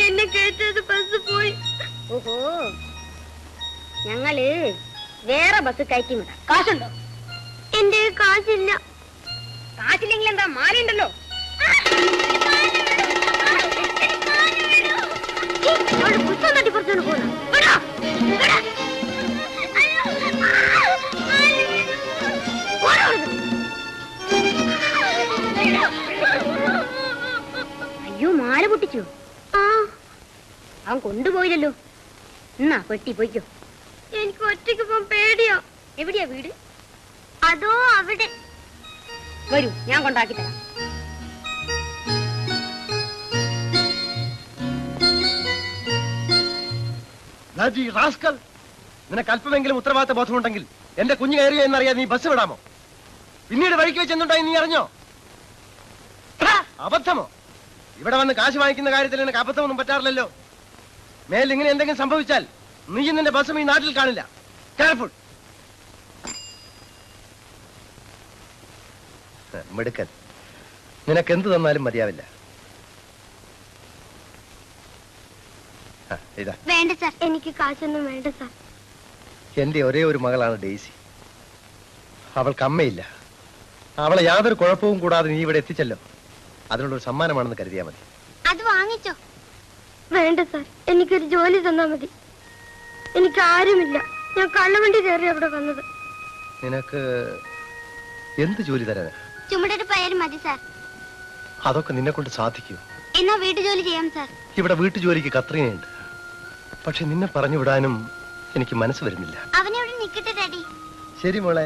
എന്നെ കേട്ടത് ബസ് പോയി. ഓഹോ, ഞങ്ങള് വേറെ ബസ് കയറ്റി വിടാം. കാശുണ്ടോ? എന്റെ കാശില്ല. കാശില്ലെങ്കിൽ എന്താ, മാലയുണ്ടല്ലോ. പുസ്തകം തട്ടി കുറച്ചുകൊണ്ട് പോകുന്നു. അയ്യോ, മാല പൊട്ടിച്ചു. അവൻ കൊണ്ടുപോയില്ലല്ലോ. എന്നാ പെട്ടി പോയിക്കോ. എനിക്ക് ഒറ്റയ്ക്ക് പോകാൻ പേടിയാ. എവിടെയാ വീട്? അതോ അവിടെ. വരൂ, ഞാൻ കൊണ്ടാക്കി തരാം. നിനക്ക് അല്പമെങ്കിലും ഉത്തരവാദിത്ത ബോധമുണ്ടെങ്കിൽ എന്റെ കുഞ്ഞു കയറിയോ എന്നറിയാതെ നീ ബസ് വിടാമോ? പിന്നീട് വഴിക്ക് വെച്ച് എന്തുണ്ടായി നീ അറിഞ്ഞോ? അബദ്ധമോ? ഇവിടെ വന്ന് കാശ് വാങ്ങിക്കുന്ന കാര്യത്തിൽ നിനക്ക് അബദ്ധമൊന്നും പറ്റാറില്ലല്ലോ. മേലിൽ ഇങ്ങനെ എന്തെങ്കിലും സംഭവിച്ചാൽ നീ നിന്റെ ബസ്സും ഈ നാട്ടിൽ കാണില്ല. കെയർഫുൾ. മിടുക്കൻ. നിനക്ക് എന്ത് തന്നാലും മതിയാവില്ല. ഇതാ. വേണ്ട സാർ, എനിക്ക് കാശൊന്നും വേണ്ട സാർ. എന്റെ ഒരേ ഒരു മകളാണ് ഡെയ്സി. അവൾക്ക് അമ്മയില്ല. അവളെ യാതൊരു കുഴപ്പവും കൂടാതെ നീ ഇവിടെ എത്തിച്ചല്ലോ. അതിനുള്ളൊരു സമ്മാനമാണെന്ന് കരുതിയാൽ മതി. അത് വാങ്ങിച്ചോ? വേണ്ട സാർ, എനിക്കൊരു ജോലി തന്നാ മതി. എനിക്ക് ആരുമില്ല. ഞാൻ കള്ളവണ്ടി കയറി അവിടെ വന്നത്. നിനക്ക് എന്ത് ജോലി തരാനാ? ചുമടൊരു പയർ മതി സാർ. അതൊക്കെ നിന്നെ കൊണ്ട് സാധിക്കൂ? എന്നാ വീട്ടു ജോലി ചെയ്യാം സാർ. ഇവിടെ വീട്ടുജോലിക്ക് കത്രീനയുണ്ട്. പക്ഷെ നിന്നെ പറഞ്ഞു വിടാനും എനിക്ക് മനസ്സ് വരുന്നില്ല. അവനെവിടെ നിക്കട്ടെ ഡാഡി. ശരി മോളെ.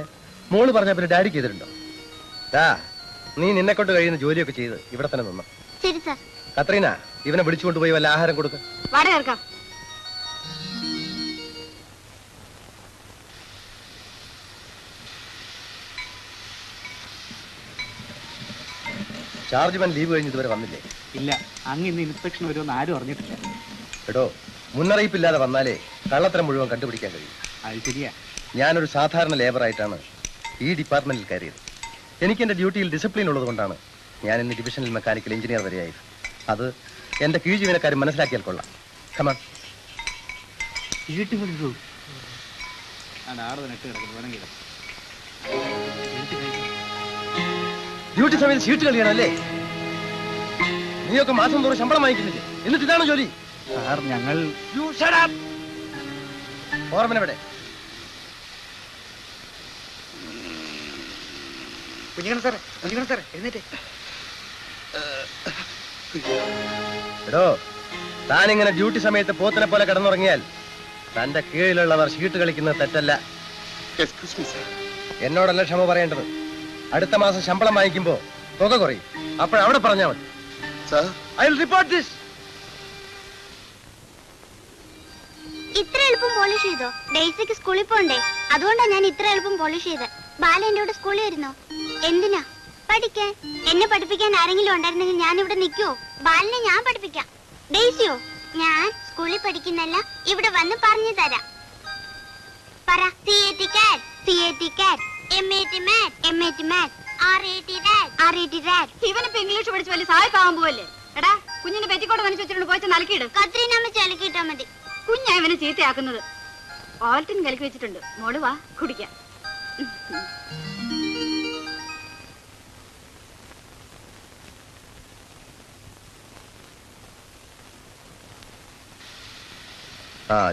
മോള് പറഞ്ഞ പിന്നെ ഡാഡിക്ക് ചെയ്തിട്ടുണ്ടോ? നീ നിന്നെ കൊണ്ട് കഴിയുന്ന ജോലിയൊക്കെ ചെയ്ത് ഇവിടെ തന്നെ നിന്നോ. ശരി സാർ. കത്രീന, ഇവനെ വിളിച്ചുകൊണ്ടുപോയി വല്ല ആഹാരം കൊടുക്ക. വാടക ചേർക്കാം. ചാർജ്മാൻ ലീവ് കഴിഞ്ഞ് ഇതുവരെ വന്നില്ലേ? ഇല്ല, അങ്ങ് ഇന്ന് ഇൻസ്പെക്ഷൻ വരുമെന്ന് ആരും അറിഞ്ഞിട്ടില്ല. എടോ, മുന്നറിയിപ്പില്ലാതെ വന്നാലേ കള്ളത്തരം മുഴുവൻ കണ്ടുപിടിക്കാൻ കഴിയും. അത് ശരിയാ. ഞാനൊരു സാധാരണ ലേബറായിട്ടാണ് ഈ ഡിപ്പാർട്ട്മെന്റിൽ കയറിയത്. എനിക്ക് എന്റെ ഡ്യൂട്ടിയിൽ ഡിസിപ്ലിൻ ഉള്ളത് കൊണ്ടാണ് ഞാൻ ഇന്ന് ഡിവിഷണൽ മെക്കാനിക്കൽ എഞ്ചിനീയർ വരെയായത്. അത് എന്റെ കീഴ് ജീവനക്കാർ മനസ്സിലാക്കിയാൽ കൊള്ളാം. കമാൺ. ഡ്യൂട്ടി സമയത്ത് സീറ്റ് കളിയാണല്ലേ? നീയൊക്കെ മാസം തോറും ശമ്പളം വാങ്ങിക്കുന്നില്ലേ? എന്നിട്ട് ഇതാണ് ജോലി? സാർ, ഞങ്ങൾ ഓർമ്മനെവിടെ? എടോ, താനിങ്ങനെ ഡ്യൂട്ടി സമയത്ത് പോത്തിനെ പോലെ കിടന്നുറങ്ങിയാൽ തന്റെ കീഴിലുള്ളവർ ഷീട്ട് കളിക്കുന്നത് തെറ്റല്ല. എന്നോടല്ല ക്ഷമ പറയേണ്ടത്. അടുത്ത മാസം ശമ്പളം വാങ്ങിക്കുമ്പോ തുക കുറയും. അപ്പോഴവിടെ പറഞ്ഞാൽ മതി. I will report this. ഇത്ര എളുപ്പം പോളിഷ് ചെയ്തോ? ഡെയ്സിക്ക് സ്കൂളിൽ പോണ്ടേ? അതുകൊണ്ടാ ഞാൻ ഇത്ര എളുപ്പം പോളിഷ് ചെയ്ത്. ബാല എന്റെ കൂടെ സ്കൂളിൽ വരുന്നോ? എന്തിനാ? പഠിക്കാൻ. എന്നെ പഠിപ്പിക്കാൻ ആരെങ്കിലും ഉണ്ടായിരുന്നെങ്കിൽ ഞാൻ ഇവിടെ നിൽക്കുവോ? ബാലിനെ ഞാൻ പഠിപ്പിക്കാം. ഡെയ്സിയോ? ഞാൻ സ്കൂളിൽ പഠിക്കുന്നല്ല, ഇവിടെ വന്ന് പറഞ്ഞു തരാം. പറ. CAT cat, CAT cat, MAT mat, MAT mat, RAT rat, RAT rat. ഇവനിപ്പോ ഇംഗ്ലീഷ് പഠിച്ച് വലിയ സായിപ്പാവാൻ പോവല്ലേ? എടാ, കുഞ്ഞിന്റെ പെറ്റിക്കോട്ട് നനച്ചു വെച്ചിട്ടുണ്ട്, പോയി നലക്കിയിട്. കത്രീനമ്മ ചലക്കിട്ടാ മതി. കുഞ്ഞാ ഇവനെ ചീത്തയാക്കുന്നത്. ഓൾട്ടിൻ കലക്കി വെച്ചിട്ടുണ്ട്, മോള് വാ കുടിക്കാം.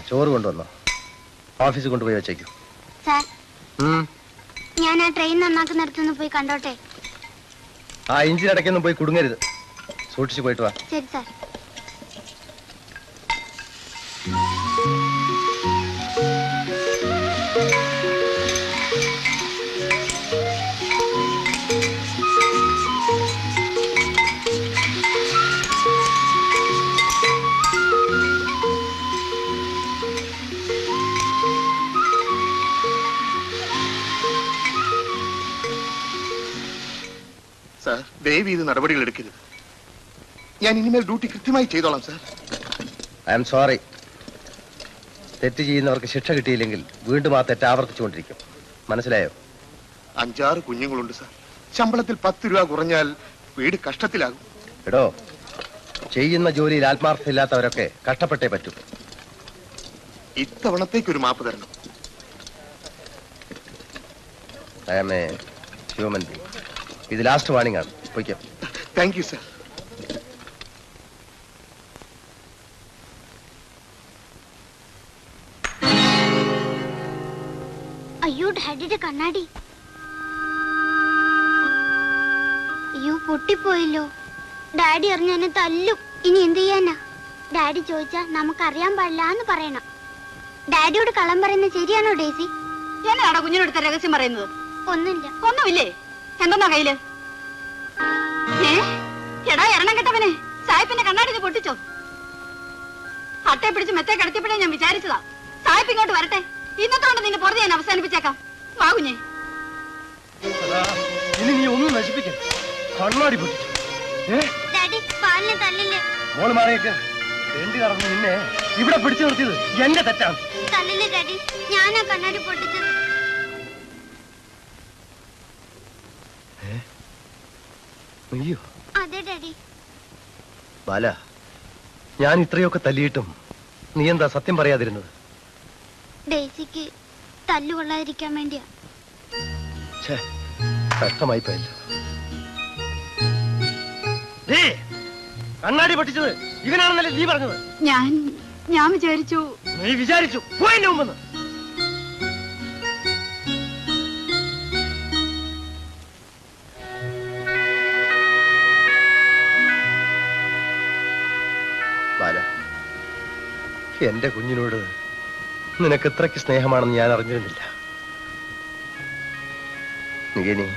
ചോറ് കൊണ്ടുവന്നോ? ഓഫീസിൽ കൊണ്ടുപോയി വെച്ചേക്കൂ. സാർ, ഞാൻ ആ ട്രെയിൻ നന്നാക്കുന്നിടത്തൊന്ന് പോയി കണ്ടോട്ടെ? ആ ഇഞ്ചിനിടയ്ക്കൊന്നും പോയി കുടുങ്ങരുത്. സൂക്ഷിച്ചു പോയിട്ട് വാ. ശരി സാർ. സാർ, ദയവ് ചെയ്ത് നടപടികൾ എടുക്കരുത്. ഞാൻ ഇനിമേൽ ഡ്യൂട്ടി കൃത്യമായി ചെയ്തോളാം സാർ. I am sorry. തെറ്റ് ചെയ്യുന്നവർക്ക് ശിക്ഷ കിട്ടിയില്ലെങ്കിൽ വീണ്ടും ആ തെറ്റ് ആവർത്തിച്ചുകൊണ്ടിരിക്കും. മനസ്സിലായോ? 5-6 കുഞ്ഞുങ്ങളുണ്ട് സാർ. ശമ്പളത്തിൽ 10 രൂപ കുറഞ്ഞാൽ വീട് കഷ്ടത്തിലാകും. എടോ, ചെയ്യുന്ന ജോലിയിൽ ആത്മാർത്ഥമില്ലാത്തവരൊക്കെ കഷ്ടപ്പെട്ടേ പറ്റൂ. ഇത്തവണത്തേക്ക് ഒരു മാപ്പ് തരണം. I am a human being. ഇത് ലാസ്റ്റ് വാർണിംഗ് ആണ്. പോയിക്കോ. Thank you sir. അയ്യോ ഡാഡിയുടെ കണ്ണാടി. അയ്യോ പൊട്ടിപ്പോയല്ലോ. ഡാഡി അറിഞ്ഞ എന്നെ തല്ലും. ഇനി എന്ത് ചെയ്യാനാ? ഡാഡി ചോദിച്ചാ നമുക്കറിയാൻ പാടില്ല എന്ന് പറയണം. ഡാഡിയോട് കള്ളം പറയുന്നത് ശരിയാണോ ഡേസി? എന്നാടാ കുഞ്ഞിനടുത്ത രഹസ്യം പറയുന്നത്? ഒന്നുമില്ല. ഒന്നുമില്ലേ? എന്തെന്നാ കയ്യില്? എടാ എണ്ണം കെട്ടവനെ, സായിപ്പിന്റെ കണ്ണാടി നീ പൊട്ടിച്ചോ? അട്ടയെ പിടിച്ച് മെത്തേ കിടത്തിയപ്പോഴേ ഞാൻ വിചാരിച്ചതാ സായിപ്പ് ഇങ്ങോട്ട് വരട്ടെ. ഇന്നത്തോണ്ട് നിന്റെ പുറത്ത് ഞാൻ അവസാനിപ്പിച്ചേക്കാം. വാ കുഞ്ഞെ. ഇനി നീ ഒന്നും നശിപ്പിക്കും. കണ്ണാടി പൊട്ടിച്ചു. ഡാഡി പാലിനെ തല്ലില്ലേ? മോള് മാറിയൊക്കെ വേണ്ടി നടന്ന് നിന്നെ ഇവിടെ പിടിച്ചു നിർത്തിയത് എന്റെ തെറ്റാണ്. തല്ലില്ലേ ഡാഡി? ഞാനാ കണ്ണാടി പൊട്ടിച്ചത്. അയ്യോ അതെ ഡാഡി. ബാല, ഞാൻ ഇത്രയൊക്കെ തല്ലിയിട്ടും നീ എന്താ സത്യം പറയാതിരുന്നത്? ഡേസിക്ക് തല്ലുകൊള്ളാതിരിക്കാൻ വേണ്ടിയാ. കഷ്ടമായി പോയല്ലോ. കണ്ണാടി പൊട്ടിച്ചത് ഇവനാണെന്നല്ലേ നീ പറഞ്ഞത്? ഞാൻ വിചാരിച്ചു. നീ വിചാരിച്ചു പോയെന്റെ മുമ്പെന്ന്. ബാല, എന്റെ കുഞ്ഞിനോട് നിനക്ക് ഇത്രയ്ക്ക് സ്നേഹമാണെന്ന് ഞാൻ അറിഞ്ഞിരുന്നില്ല. നീ ഇനി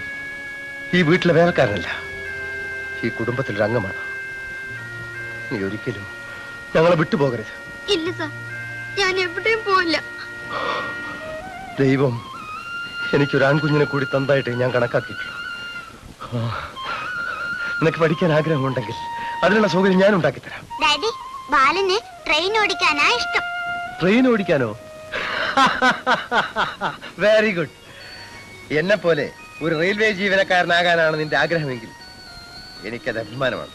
ഈ വീട്ടിലെ വേലക്കാരനല്ല, ഈ കുടുംബത്തിലൊരു അംഗമാണ്. നീ ഒരിക്കലും ഞങ്ങളെ വിട്ടുപോകരുത്. ഇല്ല സാർ, ഞാൻ എവിടെയും പോയില്ല. ദൈവം എനിക്കൊരു ആൺകുഞ്ഞിനെ കൂടി തന്നതായിട്ട് ഞാൻ കണക്കാക്കിയിട്ടുള്ളൂ. നിനക്ക് പഠിക്കാൻ ആഗ്രഹമുണ്ടെങ്കിൽ അതിനുള്ള സൗകര്യം ഞാൻ ഉണ്ടാക്കിത്തരാം. ഡാഡി, ബാലന് ട്രെയിൻ ഓടിക്കാനാ ഇഷ്ടം. ട്രെയിൻ ഓടിക്കാനോ? Very good. എന്നെ പോലെ ഒരു റെയിൽവേ ജീവനക്കാരനാകാനാണ് നിന്റെ ആഗ്രഹമെങ്കിൽ എനിക്കത് അഭിമാനമാണ്.